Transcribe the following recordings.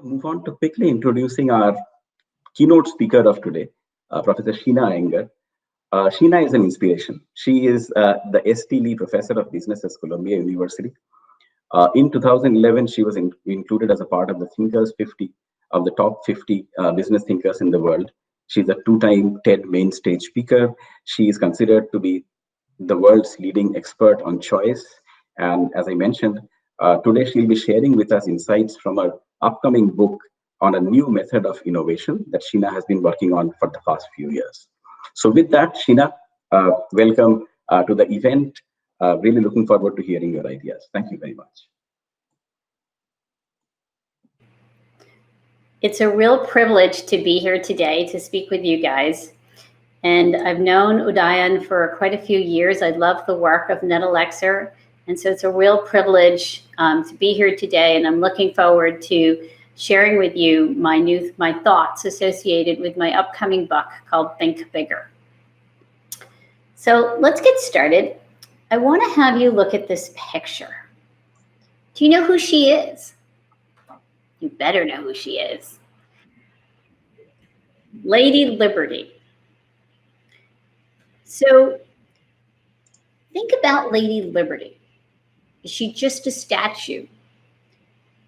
move on to quickly introducing our keynote speaker of today, Professor Sheena Iyengar. Sheena is an inspiration. She is the ST Lee Professor of Business at Columbia University. In 2011, she was included as a part of the Thinkers 50 of the top 50 business thinkers in the world. She's a two-time TED main stage speaker. She is considered to be the world's leading expert on choice. And as I mentioned, today she'll be sharing with us insights from her upcoming book on a new method of innovation that Sheena has been working on for the past few years. So with that, Sheena, welcome to the event. Really looking forward to hearing your ideas. Thank you very much. It's a real privilege to be here today to speak with you guys. And I've known Udayan for quite a few years. I love the work of NetElixir. And so it's a real privilege to be here today. And I'm looking forward to sharing with you my thoughts associated with my upcoming book called Think Bigger. So let's get started. I want to have you look at this picture. Do you know who she is? You better know who she is. Lady Liberty. So think about Lady Liberty. Is she just a statue?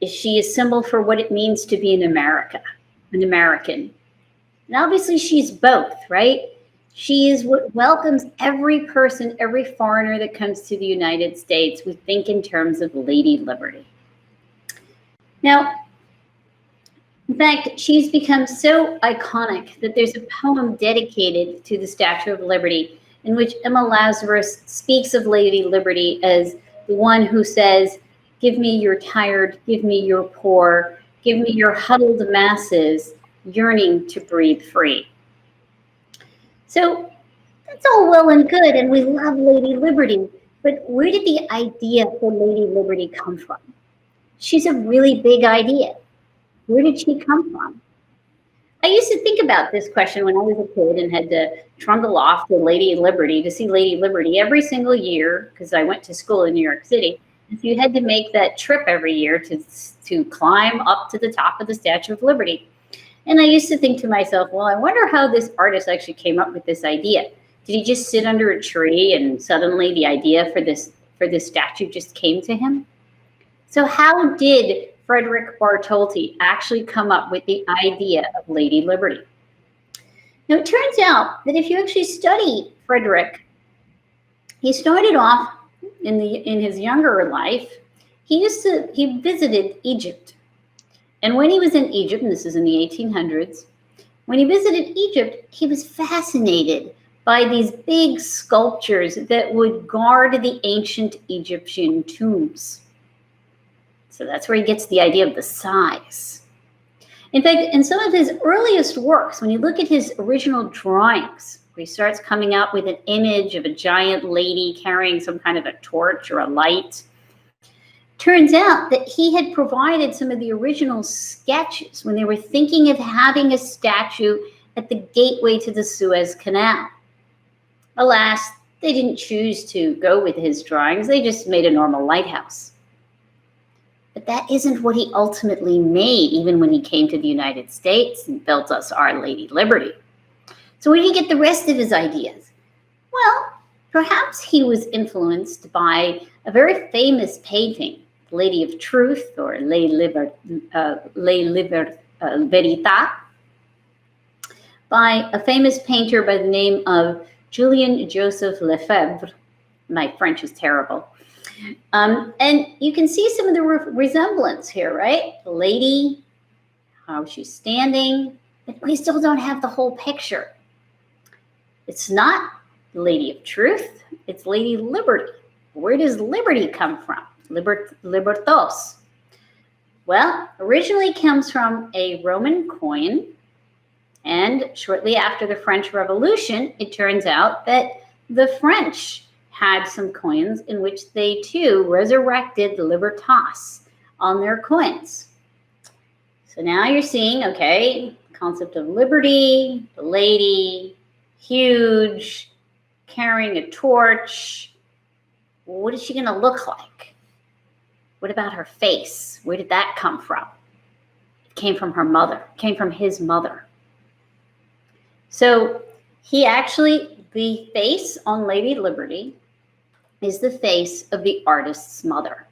Is she a symbol for what it means to be an American? And obviously she's both, right? She is what welcomes every person, every foreigner that comes to the United States. We think in terms of Lady Liberty. Now, in fact, she's become so iconic that there's a poem dedicated to the Statue of Liberty in which Emma Lazarus speaks of Lady Liberty as the one who says, "Give me your tired, give me your poor, give me your huddled masses, yearning to breathe free." So that's all well and good, and we love Lady Liberty, but where did the idea for Lady Liberty come from? She's a really big idea. Where did she come from? I used to think about this question when I was a kid and had to trundle off to Lady Liberty to see Lady Liberty every single year because I went to school in New York City. And so you had to make that trip every year to climb up to the top of the Statue of Liberty. And I used to think to myself, well, I wonder how this artist actually came up with this idea. Did he just sit under a tree and suddenly the idea for this statue just came to him? So how did Frederick Bartolte actually come up with the idea of Lady Liberty? Now, it turns out that if you actually study Frederick, he started off in his younger life, he visited Egypt. And when he was in Egypt, and this is in the 1800s, when he visited Egypt, he was fascinated by these big sculptures that would guard the ancient Egyptian tombs. So that's where he gets the idea of the size. In fact, in some of his earliest works, when you look at his original drawings, where he starts coming out with an image of a giant lady carrying some kind of a torch or a light, turns out that he had provided some of the original sketches when they were thinking of having a statue at the gateway to the Suez Canal. Alas, they didn't choose to go with his drawings. They just made a normal lighthouse. But that isn't what he ultimately made, even when he came to the United States and built us our Lady Liberty. So where did he get the rest of his ideas? Well, perhaps he was influenced by a very famous painting, Lady of Truth, or Les Veritas, by a famous painter by the name of Julien Joseph Lefebvre. My French is terrible. And you can see some of the resemblance here, right? The lady, how she's standing, but we still don't have the whole picture. It's not Lady of Truth, it's Lady Liberty. Where does liberty come from? Libertos. Well, originally comes from a Roman coin, and shortly after the French Revolution, it turns out that the French had some coins in which they too resurrected libertas on their coins. So now you're seeing, okay, concept of liberty, the lady, huge, carrying a torch. What is she going to look like? What about her face? Where did that come from? It came from her mother, came from his mother. So he actually, the face on Lady Liberty is the face of the artist's mother.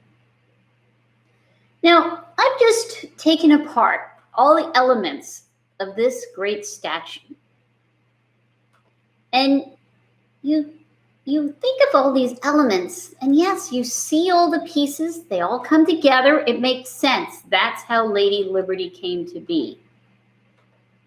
Now, I've just taken apart all the elements of this great statue. And you think of all these elements, and yes, you see all the pieces, they all come together, it makes sense. That's how Lady Liberty came to be.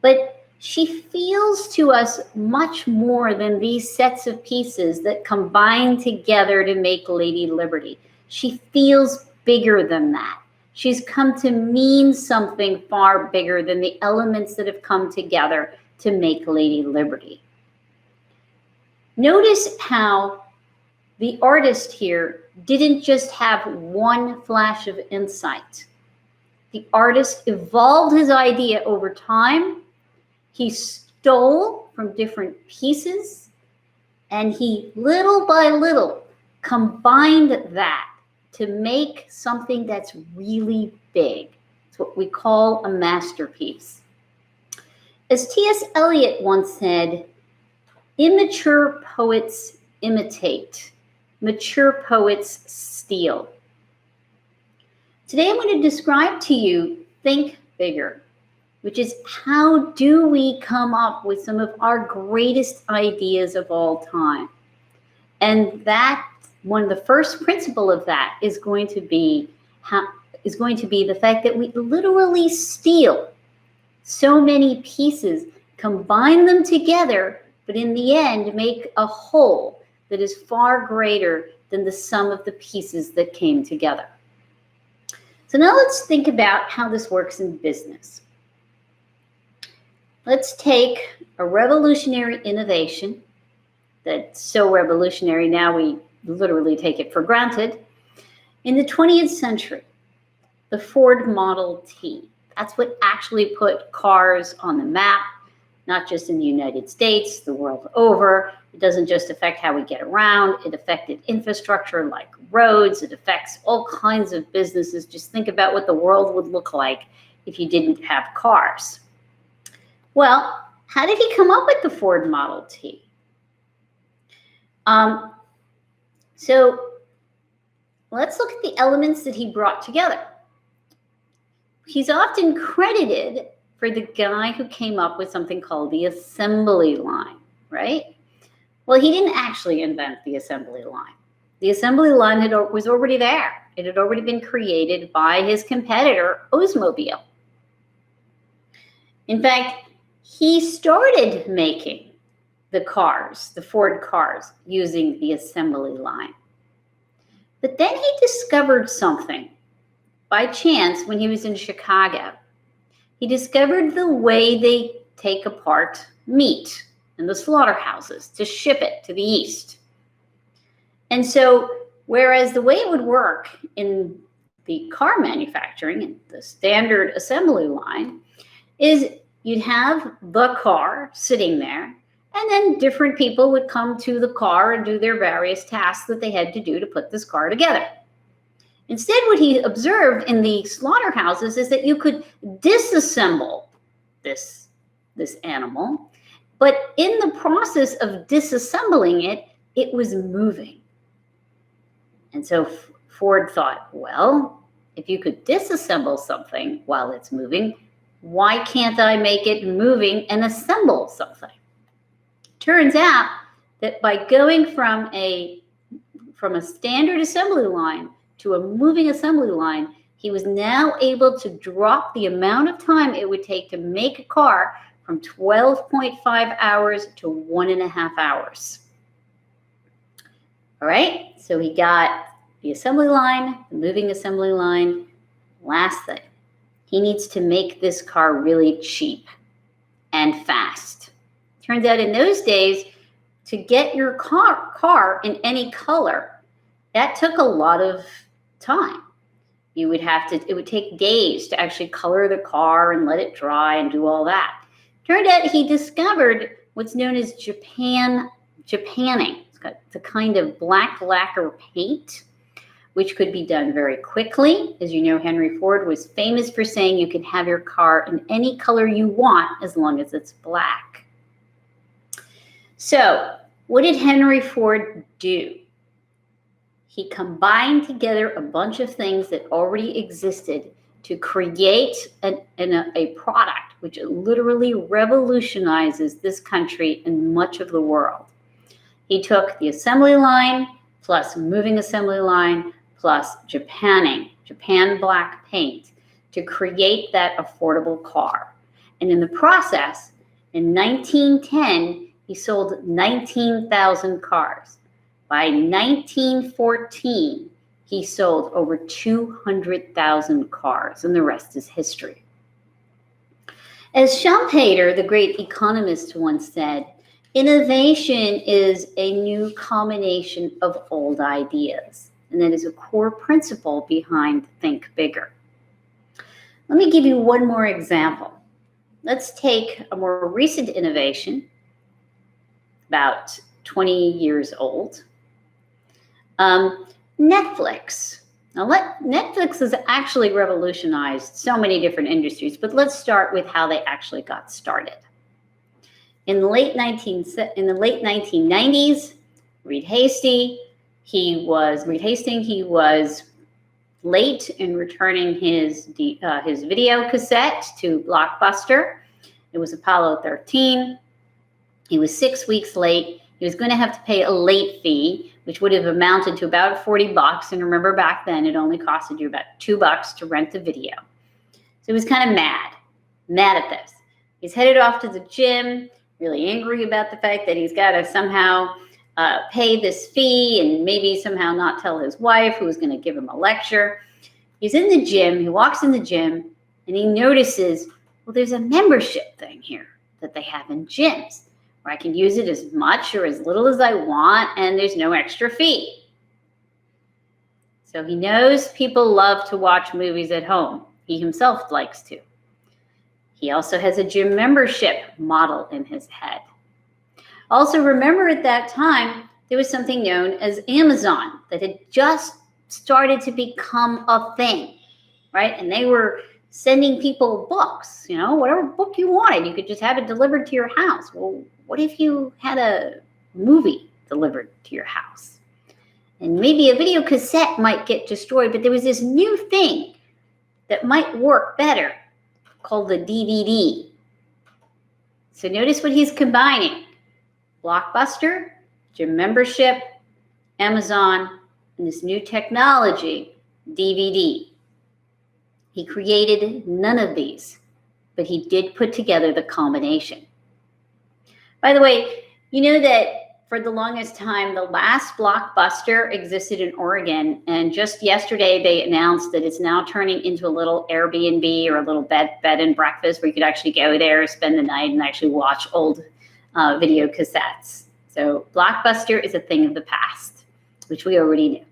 But she feels to us much more than these sets of pieces that combine together to make Lady Liberty. She feels bigger than that. She's come to mean something far bigger than the elements that have come together to make Lady Liberty. Notice how the artist here didn't just have one flash of insight. The artist evolved his idea over time. He stole from different pieces, and he, little by little, combined that to make something that's really big. It's what we call a masterpiece. As T.S. Eliot once said, immature poets imitate, mature poets steal. Today I'm going to describe to you Think Bigger, which is how do we come up with some of our greatest ideas of all time. And that one of the first principle of that is going to be the fact that we literally steal so many pieces, combine them together, but in the end make a whole that is far greater than the sum of the pieces that came together. So now let's think about how this works in business. Let's take a revolutionary innovation that's so revolutionary now we literally take it for granted. In the 20th century, the Ford Model T. That's what actually put cars on the map, not just in the United States, the world over. It doesn't just affect how we get around. It affected infrastructure like roads. It affects all kinds of businesses. Just think about what the world would look like if you didn't have cars. Well, how did he come up with the Ford Model T? So let's look at the elements that he brought together. He's often credited for the guy who came up with something called the assembly line, right? Well, he didn't actually invent the assembly line. The assembly line was already there. It had already been created by his competitor, Oldsmobile. In fact, he started making the cars, the Ford cars, using the assembly line. But then he discovered something by chance when he was in Chicago. He discovered the way they take apart meat in the slaughterhouses to ship it to the East. And so, whereas the way it would work in the car manufacturing, in the standard assembly line, is you'd have the car sitting there, and then different people would come to the car and do their various tasks that they had to do to put this car together. Instead, what he observed in the slaughterhouses is that you could disassemble this animal, but in the process of disassembling it, it was moving. And so Ford thought, well, if you could disassemble something while it's moving, why can't I make it moving and assemble something? Turns out that by going from a standard assembly line to a moving assembly line, he was now able to drop the amount of time it would take to make a car from 12.5 hours to 1.5 hours. All right, so he got the assembly line, the moving assembly line. Last thing, he needs to make this car really cheap and fast. Turns out in those days, to get your car in any color, that took a lot of time. It would take days to actually color the car and let it dry and do all that. Turned out he discovered what's known as Japanning. It's a kind of black lacquer paint, which could be done very quickly. As you know, Henry Ford was famous for saying you can have your car in any color you want as long as it's black. So, what did Henry Ford do? He combined together a bunch of things that already existed to create a product which literally revolutionizes this country and much of the world. He took the assembly line plus moving assembly line plus Japan black paint to create that affordable car. And in the process, in 1910, he sold 19,000 cars. By 1914, he sold over 200,000 cars, and the rest is history. As Schumpeter, the great economist, once said, innovation is a new combination of old ideas, and that is a core principle behind Think Bigger. Let me give you one more example. Let's take a more recent innovation, about 20 years old. Netflix. Now, Netflix has actually revolutionized so many different industries, but let's start with how they actually got started. In the late 1990s, Reed Hastings, he was late in returning his video cassette to Blockbuster. It was Apollo 13. He was 6 weeks late. He was going to have to pay a late fee, which would have amounted to about $40. And remember, back then, it only costed you about $2 to rent the video. So he was kind of mad at this. He's headed off to the gym, really angry about the fact that he's got to somehow pay this fee and maybe somehow not tell his wife, who was going to give him a lecture. He's in the gym. He walks in the gym, and he notices, well, there's a membership thing here that they have in gyms, where I can use it as much or as little as I want, and there's no extra fee. So he knows people love to watch movies at home. He himself likes to. He also has a gym membership model in his head. Also, remember at that time, there was something known as Amazon that had just started to become a thing, right? And they were sending people books, whatever book you wanted. You could just have it delivered to your house. Well, what if you had a movie delivered to your house? And maybe a video cassette might get destroyed, but there was this new thing that might work better called the DVD. So notice what he's combining. Blockbuster, gym membership, Amazon, and this new technology, DVD. He created none of these, but he did put together the combination. By the way, you know that for the longest time, the last Blockbuster existed in Oregon, and just yesterday they announced that it's now turning into a little Airbnb or a little bed and breakfast where you could actually go there, spend the night, and actually watch old video cassettes. So Blockbuster is a thing of the past, which we already knew.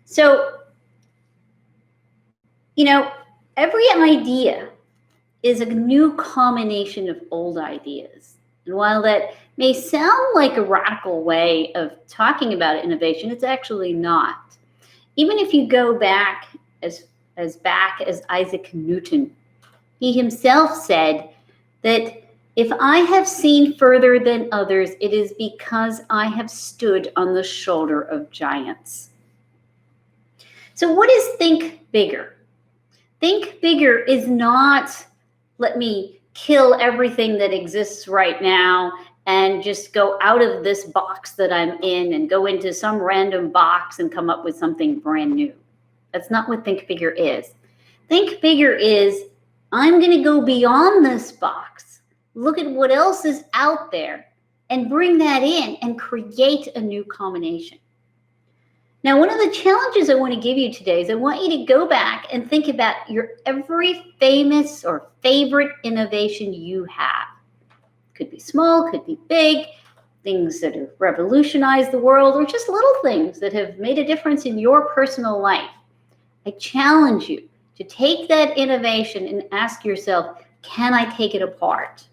So, every idea is a new combination of old ideas. And while that may sound like a radical way of talking about innovation, it's actually not. Even if you go back as back as Isaac Newton, he himself said that if I have seen further than others, it is because I have stood on the shoulder of giants. So what is Think Bigger? Think Bigger is not, let me kill everything that exists right now and just go out of this box that I'm in and go into some random box and come up with something brand new. That's not what Think Bigger is. Think Bigger is, I'm going to go beyond this box, look at what else is out there, and bring that in and create a new combination. Now, one of the challenges I want to give you today is I want you to go back and think about your every famous or favorite innovation you have. Could be small, could be big, things that have revolutionized the world, or just little things that have made a difference in your personal life. I challenge you to take that innovation and ask yourself, can I take it apart?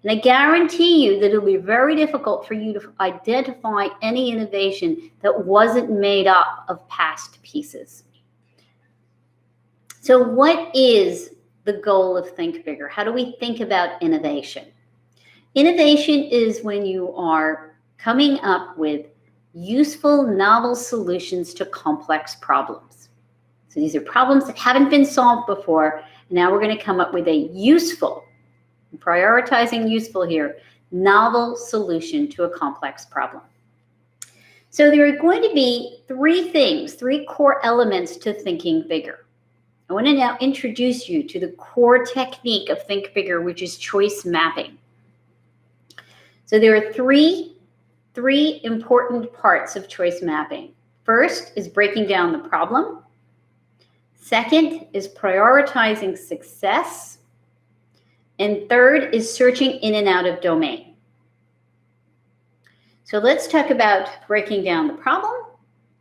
And I guarantee you that it'll be very difficult for you to identify any innovation that wasn't made up of past pieces. So what is the goal of Think Bigger? How do we think about innovation? Innovation is when you are coming up with useful, novel solutions to complex problems. So these are problems that haven't been solved before. Now we're going to come up with a useful, prioritizing useful here, novel solution to a complex problem. So there are going to be three core elements to thinking bigger. I want to now introduce you to the core technique of Think Bigger, which is choice mapping. So there are three important parts of choice mapping. First is breaking down the problem. Second is prioritizing success. And third is searching in and out of domain. So let's talk about breaking down the problem.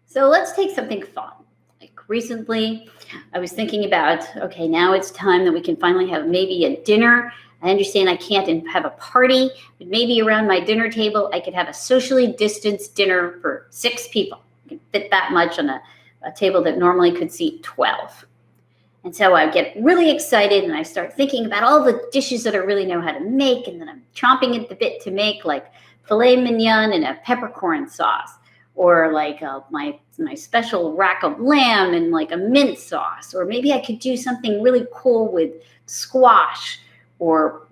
So let's take something fun. Like recently, I was thinking about, okay, now it's time that we can finally have maybe a dinner. I understand I can't have a party, but maybe around my dinner table, I could have a socially distanced dinner for 6 people. I can fit that much on a table that normally could seat 12. And so I get really excited and I start thinking about all the dishes that I really know how to make, and then I'm chomping at the bit to make like filet mignon and a peppercorn sauce, or like my special rack of lamb and like a mint sauce, or maybe I could do something really cool with squash or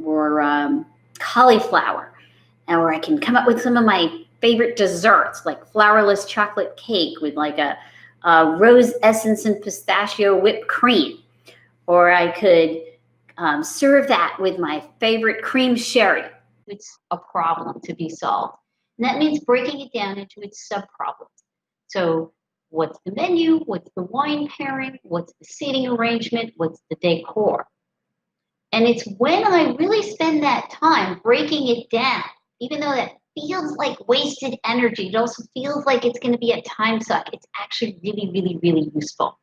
cauliflower, or I can come up with some of my favorite desserts like flourless chocolate cake with like a rose essence and pistachio whipped cream, or I could serve that with my favorite cream sherry. It's a problem to be solved. And that means breaking it down into its sub-problems. So what's the menu? What's the wine pairing? What's the seating arrangement? What's the decor? And it's when I really spend that time breaking it down, even though that feels like wasted energy, it also feels like it's going to be a time suck. It's actually really, really, really useful.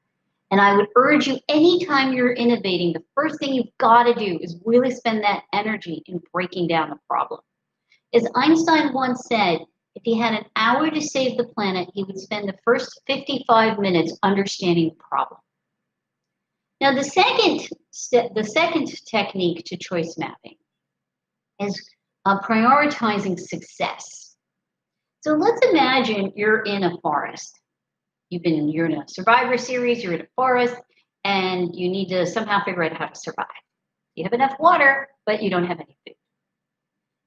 And I would urge you, anytime you're innovating, the first thing you've got to do is really spend that energy in breaking down the problem. As Einstein once said, if he had an hour to save the planet, he would spend the first 55 minutes understanding the problem. Now, the second technique to choice mapping is prioritizing success. So let's imagine you're in a forest. You're in a Survivor series, you're in a forest, and you need to somehow figure out how to survive. You have enough water, but you don't have any food.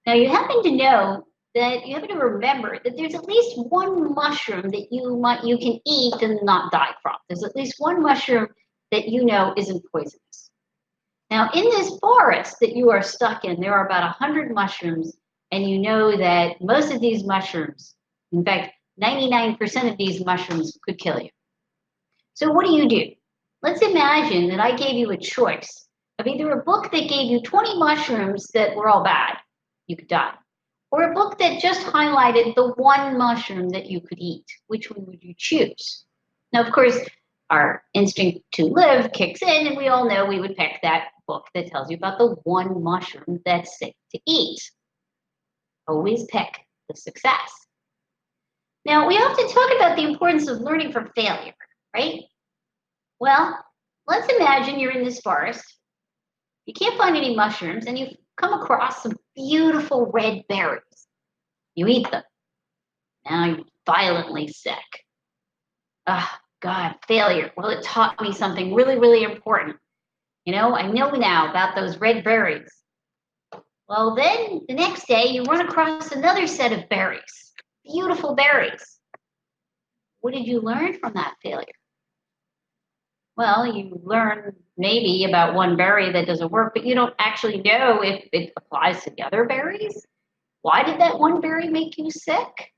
Now, you happen to know that you happen to remember that there's at least one mushroom that you can eat and not die from. There's at least one mushroom that you know isn't poisonous. Now, in this forest that you are stuck in, there are about 100 mushrooms, and you know that most of these mushrooms, in fact, 99% of these mushrooms could kill you. So what do? Let's imagine that I gave you a choice of either a book that gave you 20 mushrooms that were all bad, you could die, or a book that just highlighted the one mushroom that you could eat. Which one would you choose? Now, of course, our instinct to live kicks in, and we all know we would pick that book that tells you about the one mushroom that's safe to eat. Always pick the success. Now, we often talk about the importance of learning from failure, right? Well, let's imagine you're in this forest. You can't find any mushrooms, and you come across some beautiful red berries. You eat them. Now you're violently sick. Oh, God, failure. Well, it taught me something really, really important. I know now about those red berries. Well, then the next day you run across another set of berries. Beautiful berries. What did you learn from that failure? Well, you learn maybe about one berry that doesn't work, but you don't actually know if it applies to the other berries. Why did that one berry make you sick?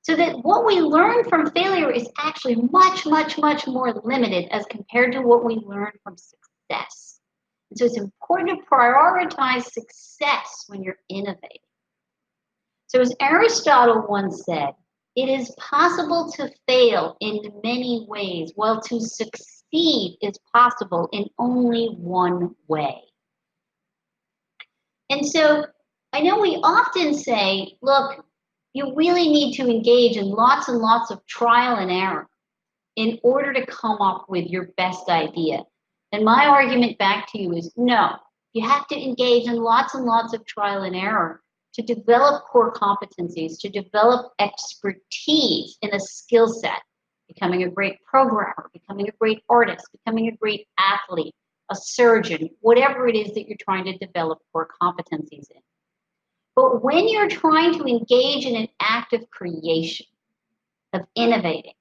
So that what we learn from failure is actually much, much, much more limited as compared to what we learn from success. And so it's important to prioritize success when you're innovating. So as Aristotle once said, it is possible to fail in many ways, while to succeed is possible in only one way. And so I know we often say, look, you really need to engage in lots and lots of trial and error in order to come up with your best idea. And my argument back to you is no, you have to engage in lots and lots of trial and error to develop core competencies, to develop expertise in a skill set, becoming a great programmer, becoming a great artist, becoming a great athlete, a surgeon, whatever it is that you're trying to develop core competencies in. But when you're trying to engage in an act of creation, of innovating,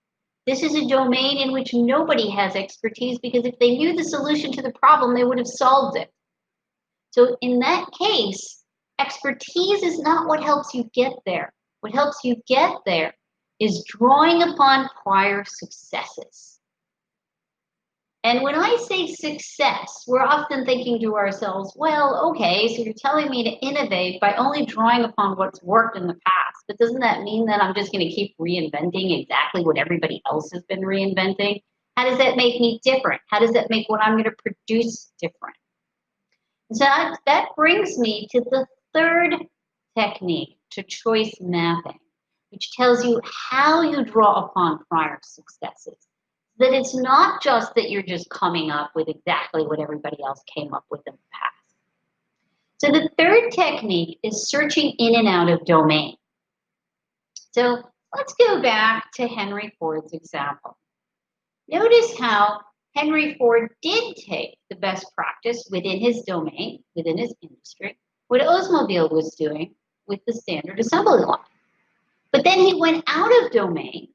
this is a domain in which nobody has expertise, because if they knew the solution to the problem, they would have solved it. So in that case, expertise is not what helps you get there. What helps you get there is drawing upon prior successes. And when I say success, we're often thinking to ourselves, well, okay, so you're telling me to innovate by only drawing upon what's worked in the past. But doesn't that mean that I'm just going to keep reinventing exactly what everybody else has been reinventing? How does that make me different? How does that make what I'm going to produce different? So that brings me to the third technique, to choice mapping, which tells you how you draw upon prior successes. That it's not just that you're just coming up with exactly what everybody else came up with in the past. So the third technique is searching in and out of domain. So let's go back to Henry Ford's example. Notice how Henry Ford did take the best practice within his domain, within his industry, what Oldsmobile was doing with the standard assembly line. But then he went out of domain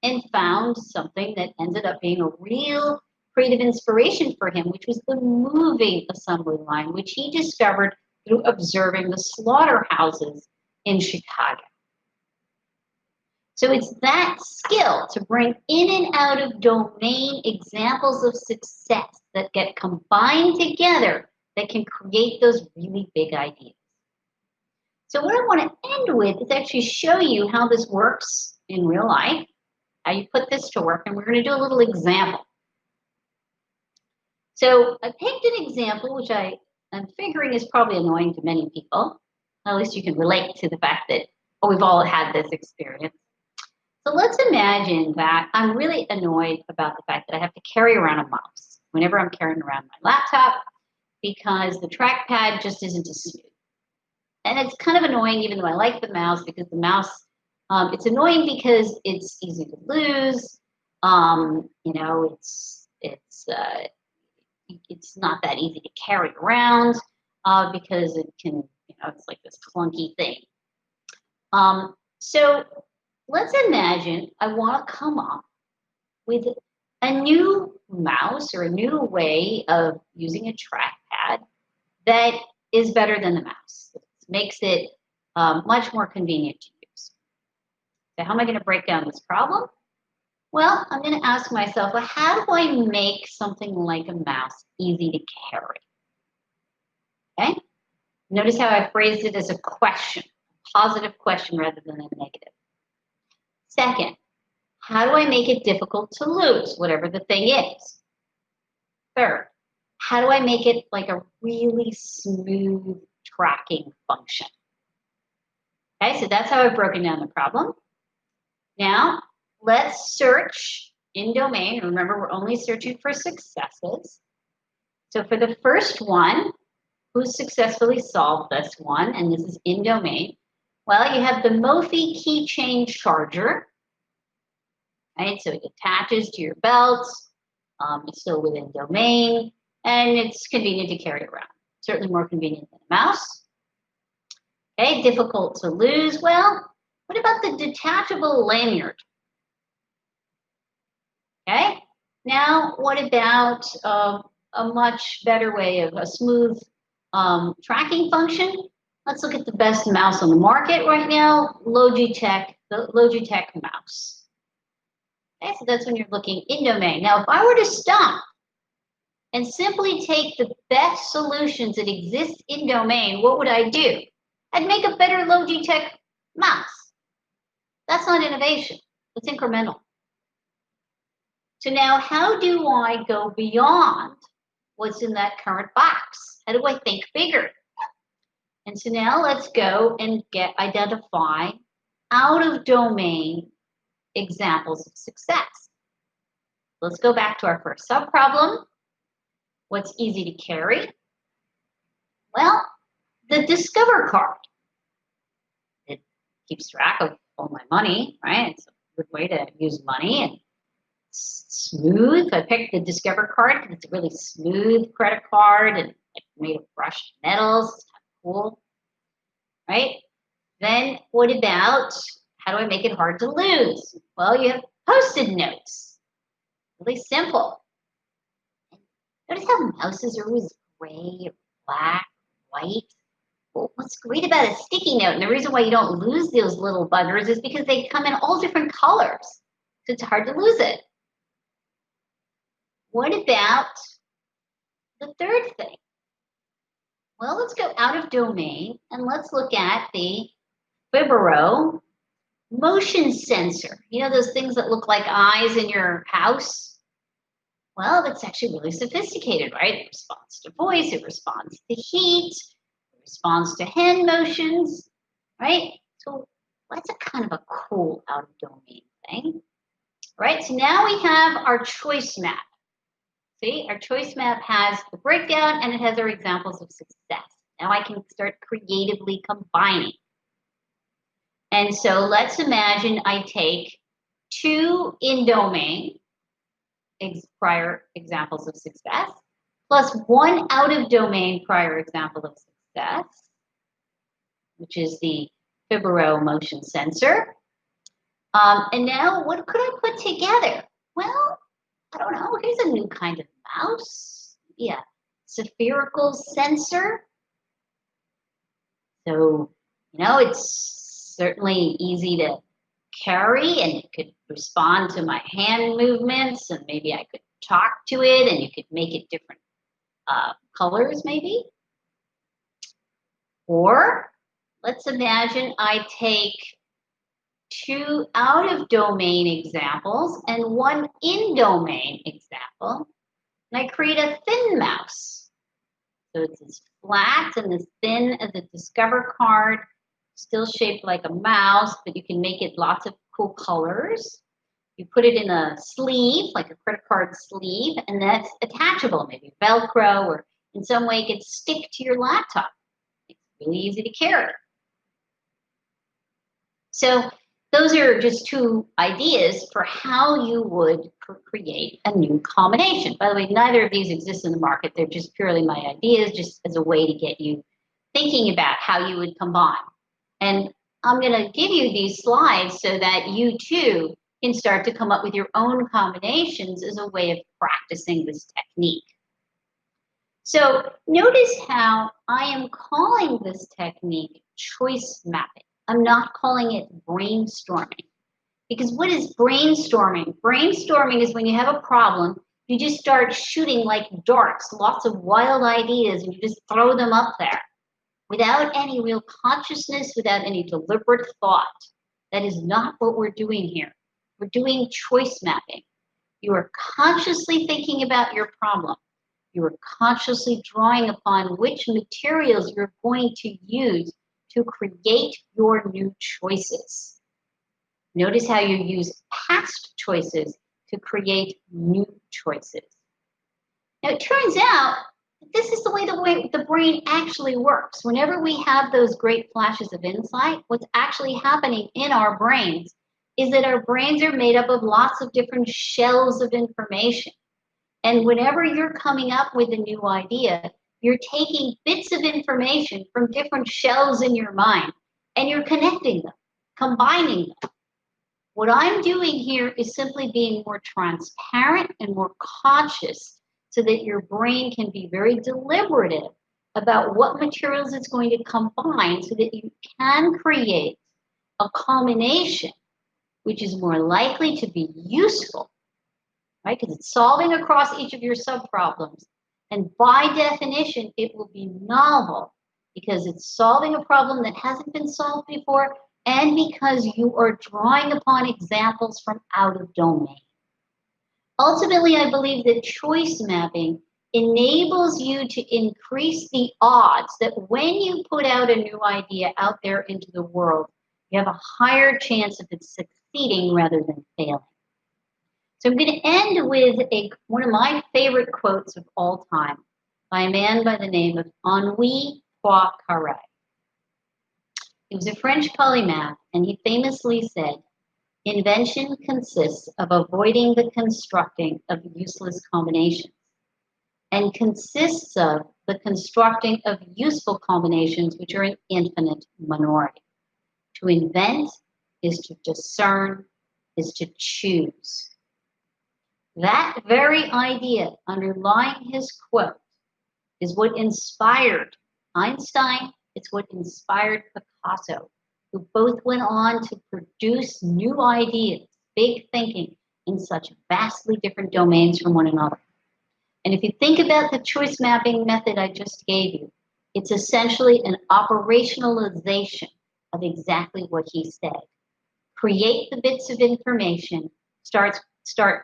and found something that ended up being a real creative inspiration for him, which was the moving assembly line, which he discovered through observing the slaughterhouses in Chicago. So it's that skill to bring in and out of domain examples of success that get combined together that can create those really big ideas. So what I want to end with is actually show you how this works in real life, how you put this to work, and we're going to do a little example. So I picked an example which I'm figuring is probably annoying to many people. At least you can relate to the fact that, oh, we've all had this experience. So let's imagine that I'm really annoyed about the fact that I have to carry around a mouse whenever I'm carrying around my laptop, because the trackpad just isn't as smooth. And it's kind of annoying, even though I like the mouse, because the mouse, it's annoying because it's easy to lose. It's not that easy to carry around because it can, it's like this clunky thing. So let's imagine I want to come up with a new mouse or a new way of using a trackpad that is better than the mouse. It makes it much more convenient to use. So how am I going to break down this problem? Well, I'm going to ask myself, well, how do I make something like a mouse easy to carry? Okay? Notice how I phrased it as a question, a positive question rather than a negative. Second, how do I make it difficult to lose, whatever the thing is? Third, how do I make it like a really smooth tracking function? Okay, so that's how I've broken down the problem. Now, let's search in domain. Remember, we're only searching for successes. So for the first one, who successfully solved this one, and this is in domain, well, you have the Mophie keychain charger. Right, so it attaches to your belt. It's still within domain, and it's convenient to carry around. Certainly more convenient than a mouse. Okay, difficult to lose. Well, what about the detachable lanyard? Okay, now what about a much better way of a smooth tracking function? Let's look at the best mouse on the market right now, Logitech, the Logitech mouse. Okay, so that's when you're looking in domain. Now, if I were to stop and simply take the best solutions that exist in domain, what would I do? I'd make a better Logitech mouse. That's not innovation. It's incremental. So now, how do I go beyond what's in that current box? How do I think bigger? And so now let's go and identify out of domain examples of success. Let's go back to our first subproblem. What's easy to carry? Well, the Discover card. It keeps track of all my money, right? It's a good way to use money, and it's smooth. I picked the Discover card because it's a really smooth credit card and it's made of brushed metals. It's kind of cool, right? Then what about, how do I make it hard to lose? Well, you have Post-it notes. Really simple. Notice how mouses are always gray, or black, white. Well, what's great about a sticky note, and the reason why you don't lose those little buggers, is because they come in all different colors. So it's hard to lose it. What about the third thing? Well, let's go out of domain and let's look at the Fibro motion sensor. You know those things that look like eyes in your house? Well, it's actually really sophisticated, right? It responds to voice, it responds to heat, it responds to hand motions, right? So that's a kind of a cool out of domain thing, right? So now we have our choice map. See, our choice map has the breakdown and it has our examples of success. Now I can start creatively combining. And so let's imagine I take 2 in-domain prior examples of success plus 1 out-of-domain prior example of success, which is the Fibro motion sensor. And now what could I put together? Well, I don't know. Here's a new kind of mouse. Yeah, spherical sensor. So, you know, it's certainly easy to carry and it could respond to my hand movements, and maybe I could talk to it and you could make it different colors maybe. Or let's imagine I take 2 out-of-domain examples and 1 in-domain example, and I create a thin mouse. So it's as flat and as thin as a Discover card, still shaped like a mouse, but you can make it lots of cool colors. You put it in a sleeve, like a credit card sleeve, and that's attachable, maybe Velcro, or in some way it can stick to your laptop. It's really easy to carry. So those are just 2 ideas for how you would create a new combination. By the way, neither of these exist in the market. They're just purely my ideas, just as a way to get you thinking about how you would combine. And I'm going to give you these slides so that you too can start to come up with your own combinations as a way of practicing this technique. So notice how I am calling this technique choice mapping. I'm not calling it brainstorming. Because what is brainstorming? Brainstorming is when you have a problem, you just start shooting like darts, lots of wild ideas, and you just throw them up there without any real consciousness, without any deliberate thought. That is not what we're doing here. We're doing choice mapping. You are consciously thinking about your problem. You are consciously drawing upon which materials you're going to use to create your new choices. Notice how you use past choices to create new choices. Now, it turns out this is the way the brain actually works. Whenever we have those great flashes of insight, what's actually happening in our brains is that our brains are made up of lots of different shells of information. And whenever you're coming up with a new idea, you're taking bits of information from different shells in your mind, and you're connecting them, combining them. What I'm doing here is simply being more transparent and more conscious so that your brain can be very deliberative about what materials it's going to combine so that you can create a combination which is more likely to be useful, right? Because it's solving across each of your subproblems. And by definition, it will be novel because it's solving a problem that hasn't been solved before, and because you are drawing upon examples from out of domain. Ultimately, I believe that choice mapping enables you to increase the odds that when you put out a new idea out there into the world, you have a higher chance of it succeeding rather than failing. So I'm going to end with one of my favorite quotes of all time by a man by the name of Henri Poincaré. He was a French polymath, and he famously said, "Invention consists of avoiding the constructing of useless combinations, and consists of the constructing of useful combinations which are an infinite minority. To invent is to discern, is to choose." That very idea underlying his quote is what inspired Einstein. It's what inspired Picasso, who both went on to produce new ideas, big thinking in such vastly different domains from one another. And if you think about the choice mapping method I just gave you, it's essentially an operationalization of exactly what he said. Create the bits of information, start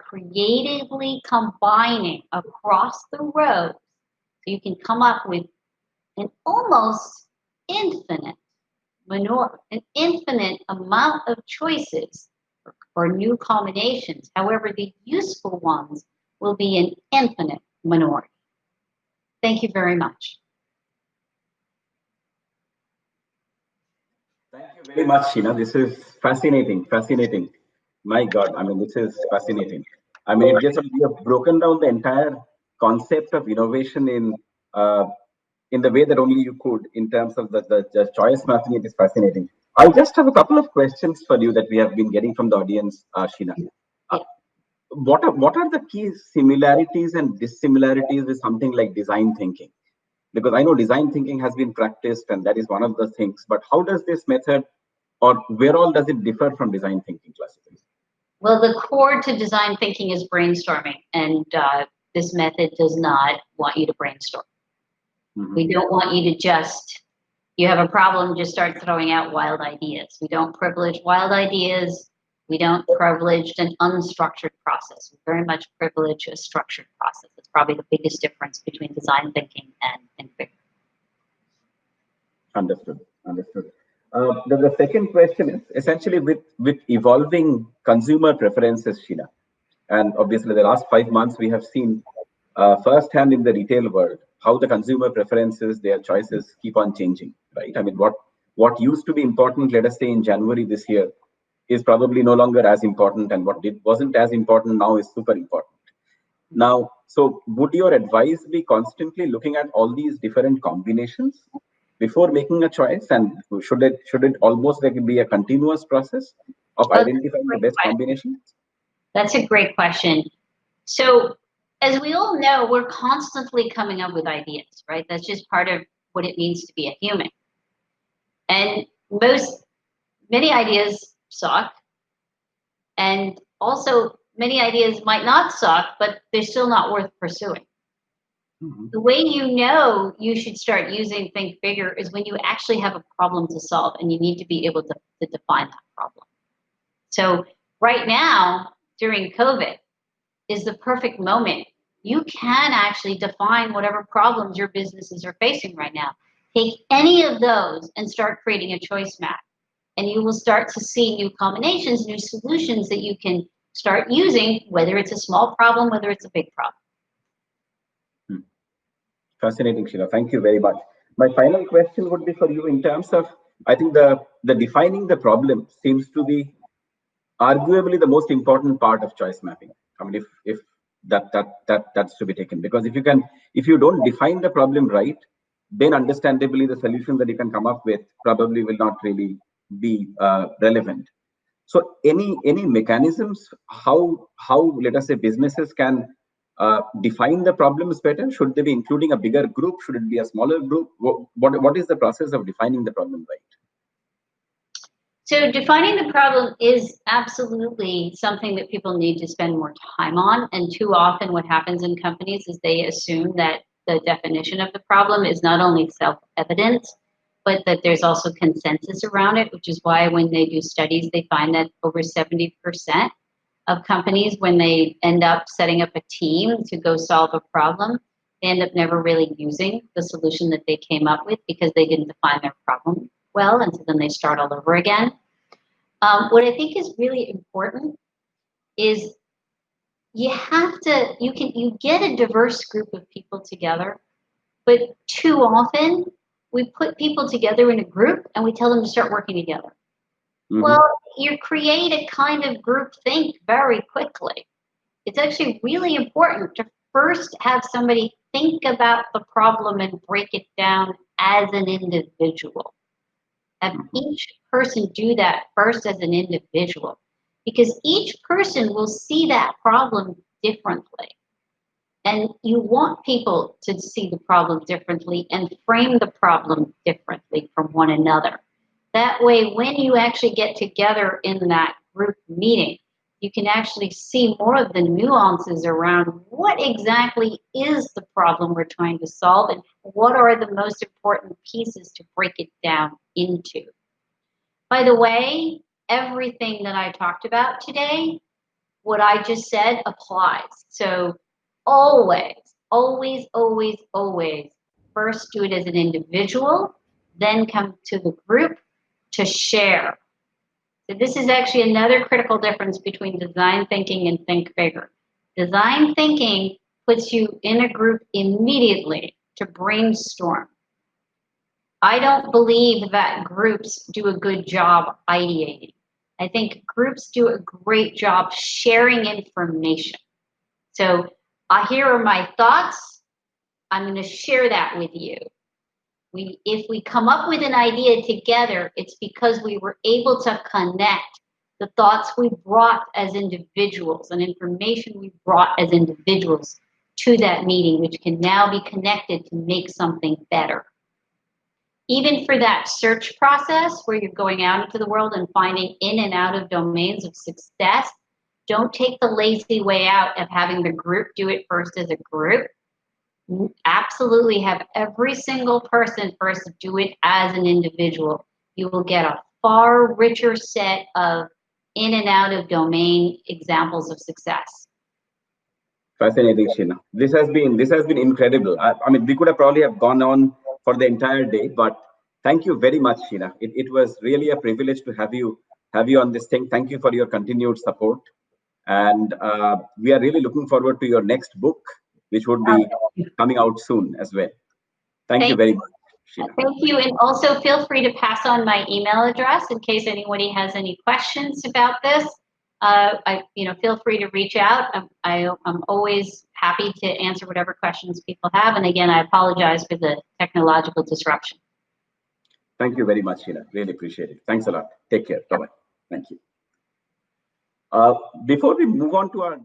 creatively combining across the rows so you can come up with an almost infinite amount of choices for new combinations. However, the useful ones will be an infinite minority. Thank you very much. Thank you very much, Sheena. This is fascinating, fascinating. My God, I mean, this is fascinating. I mean, it just you have broken down the entire concept of innovation in the way that only you could in terms of the choice mapping. It is fascinating. I just have a couple of questions for you that we have been getting from the audience, Sheena. What are the key similarities and dissimilarities with something like design thinking? Because I know design thinking has been practiced and that is one of the things, but how does this method or where all does it differ from design thinking classically? Well, the core to design thinking is brainstorming, and this method does not want you to brainstorm. Mm-hmm. We don't want you to you have a problem, just start throwing out wild ideas. We don't privilege wild ideas. We don't privilege an unstructured process. We very much privilege a structured process. It's probably the biggest difference between design thinking and Fibro. Understood. The second question is essentially with evolving consumer preferences, Sheena. And obviously the last 5 months we have seen firsthand in the retail world how the consumer preferences, their choices keep on changing, right? I mean, what used to be important, let us say in January this year, is probably no longer as important, and what wasn't as important now is super important. Now, so would your advice be constantly looking at all these different combinations before making a choice, and should it almost like be a continuous process of identifying the best combination? That's a great question. So as we all know, we're constantly coming up with ideas, right? That's just part of what it means to be a human. And many ideas suck. And also many ideas might not suck, but they're still not worth pursuing. Mm-hmm. The way you know you should start using Think Bigger is when you actually have a problem to solve and you need to be able to define that problem. So right now, during COVID, is the perfect moment. You can actually define whatever problems your businesses are facing right now. Take any of those and start creating a choice map. And you will start to see new combinations, new solutions that you can start using, whether it's a small problem, whether it's a big problem. Fascinating, Sheena. Thank you very much. My final question would be for you in terms of, I think the defining the problem seems to be arguably the most important part of choice mapping. I mean, if that's to be taken, because if you don't define the problem right, then understandably the solution that you can come up with probably will not really be relevant. So any mechanisms how let us say businesses can define the problems better? Should they be including a bigger group? Should it be a smaller group? What is the process of defining the problem right? So defining the problem is absolutely something that people need to spend more time on. And too often what happens in companies is they assume that the definition of the problem is not only self-evident, but that there's also consensus around it, which is why when they do studies, they find that over 70% of companies, when they end up setting up a team to go solve a problem, they end up never really using the solution that they came up with because they didn't define their problem well, and so then they start all over again. What I think is really important is you get a diverse group of people together, but too often we put people together in a group and we tell them to start working together. Mm-hmm. Well, you create a kind of group think very quickly. It's actually really important to first have somebody think about the problem and break it down as an individual. Have each person do that first as an individual, because each person will see that problem differently. And you want people to see the problem differently and frame the problem differently from one another. That way, when you actually get together in that group meeting, you can actually see more of the nuances around what exactly is the problem we're trying to solve and what are the most important pieces to break it down into. By the way, everything that I talked about today, what I just said applies. So always, first do it as an individual, then come to the group to share. So this is actually another critical difference between design thinking and think bigger. Design thinking puts you in a group immediately to brainstorm. I don't believe that groups do a good job ideating. I think groups do a great job sharing information. So here are my thoughts. I'm going to share that with you. If we come up with an idea together, it's because we were able to connect the thoughts we brought as individuals and information we brought as individuals to that meeting, which can now be connected to make something better. Even for that search process where you're going out into the world and finding in and out of domains of success, don't take the lazy way out of having the group do it first as a group. Absolutely have every single person first do it as an individual. You will get a far richer set of in and out of domain examples of success. Fascinating, Sheena. This has been incredible. I mean, we could have probably have gone on for the entire day, but thank you very much, Sheena. It was really a privilege to have you on this thing. Thank you for your continued support, and we are really looking forward to your next book, which would be coming out soon as well. Thank you very much, Sheena. Thank you, and also feel free to pass on my email address in case anybody has any questions about this. Feel free to reach out. I'm always happy to answer whatever questions people have. And again, I apologize for the technological disruption. Thank you very much, Sheena. Really appreciate it. Thanks a lot. Take care. Bye-bye. Thank you. Before we move on to our